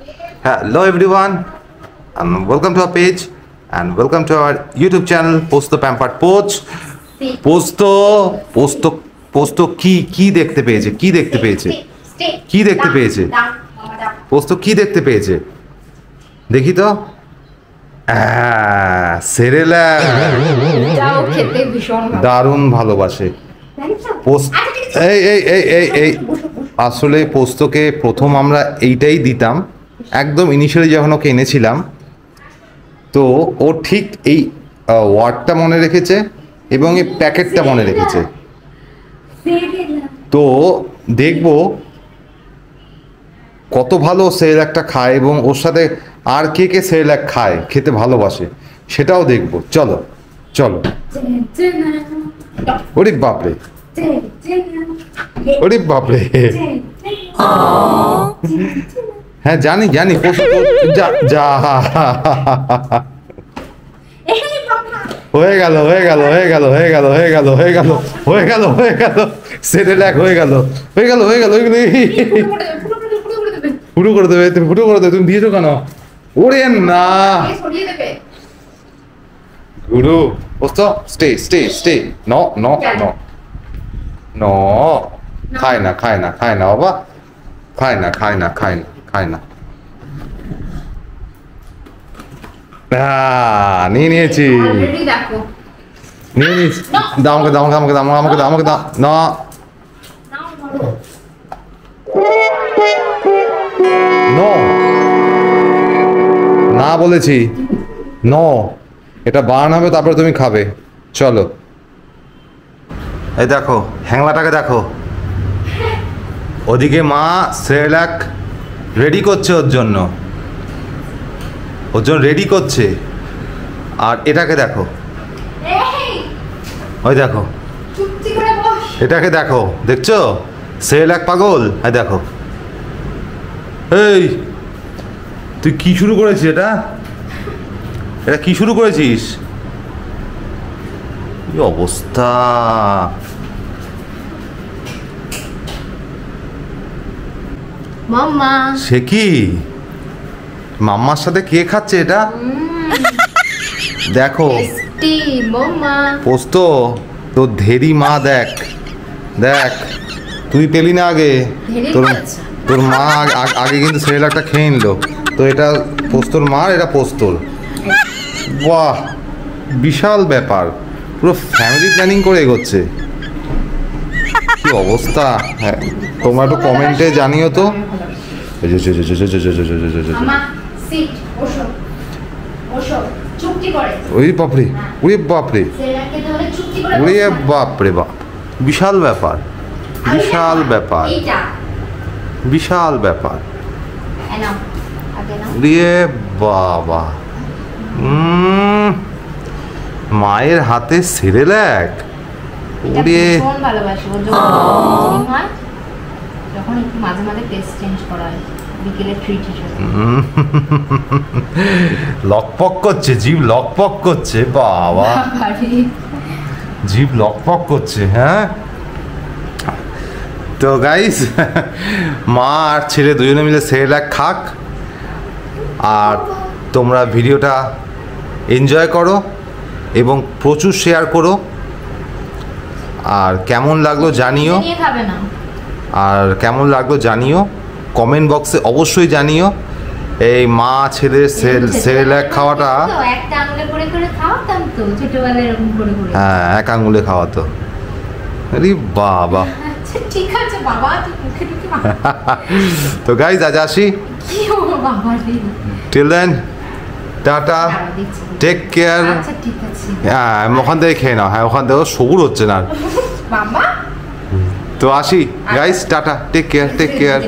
Hello everyone and welcome to our page and welcome to our YouTube channel Posto Pampered Poch. পোস্ত কি দেখতে পেয়েছে? পোস্ত কি দেখতে পেয়েছে দেখি তো। সেরেল্যাক খেতে ভীষণ দারুণ ভালোবাসে পোস্ত। এই আসলে পোস্তকে প্রথম আমরা এইটাই দিতাম একদম ইনিশিয়ালি যখন ওকে এনেছিলাম, তো ও ঠিক এই ওয়ার্ডটা মনে রেখেছে এবং এই প্যাকেটটা মনে রেখেছে। তো দেখবো কত ভালো সেরেল্যাকটা খায় এবং ওর সাথে আর কে কে সেরেল্যাক খায়, খেতে ভালোবাসে সেটাও দেখবো। চলো চলো। ওরে বাপরে, ওরে বাপরে। হ্যাঁ জানি যা হয়ে গেল সেরেল্যাক হয়ে গেল। ফুটো করে দেবে তুমি দিয়েছো কেন? ওরে না গুরু পোস্ত স্টে নো খায় না বাবা, খায় না। নিয়ে নিয়েছি দাও আমাকে না না বলেছি নো, এটা বার্ন হবে তারপরে তুমি খাবে। চলো এই দেখো হ্যাংলাটাকে দেখো, ওদিকে মা সেরেল্যাক রেডি করছে ওর জন্য রেডি করছে, আর এটাকে দেখো, ওই দেখো এটাকে দেখো, দেখছো সেরেল্যাক পাগল। এই দেখো, এই তুই কি শুরু করেছিস? এটা কি শুরু করেছিস? কি অবস্থা! মাম্মা সে কি মাম্মার সাথে কে খাচ্ছে এটা? দেখো পোস্ত তোর ধেরি মা, দেখ তুই পেলি না আগে, তোর মা আগে কিন্তু সেরেল্যাকটা খেয়ে নিল। তো এটা পোস্তর মার, এটা পোস্তর। বাহ বিশাল ব্যাপার, পুরো ফ্যামিলি প্ল্যানিং করে এগোচ্ছে। কি অবস্থা! হ্যাঁ তোমরা একটু কমেন্টে জানিও তো। ওরে বাপরে বাপ, বিশাল ব্যাপার। বাবা মায়ের হাতে সেরেল্যাক, ওরে লকপক করছে, জিভ লকপক করছে। বাবা জিভ লকপক করছে। হ্যাঁ তো গাইস, মা আর ছেলে দুজনে মিলে সেরেল্যাক খাক, আর তোমরা ভিডিওটা এনজয় করো এবং প্রচুর শেয়ার করো। আর কেমন লাগলো জানিও, কমেন্ট বক্সে অবশ্যই জানিও। এই মা ছেলের সেরেল্যাক খাওয়াটা হ্যাঁ এক আঙুলে খাওয়াতো। আরে বাবা, তো গাইজ আজ আসি। Till then tata, take care. হ্যাঁ ওখান থেকে খেয়ে নাও, হ্যাঁ ওখান থেকে সবুর হচ্ছে না। তো আসি গাইজ, টাটা, টেক কেয়ার।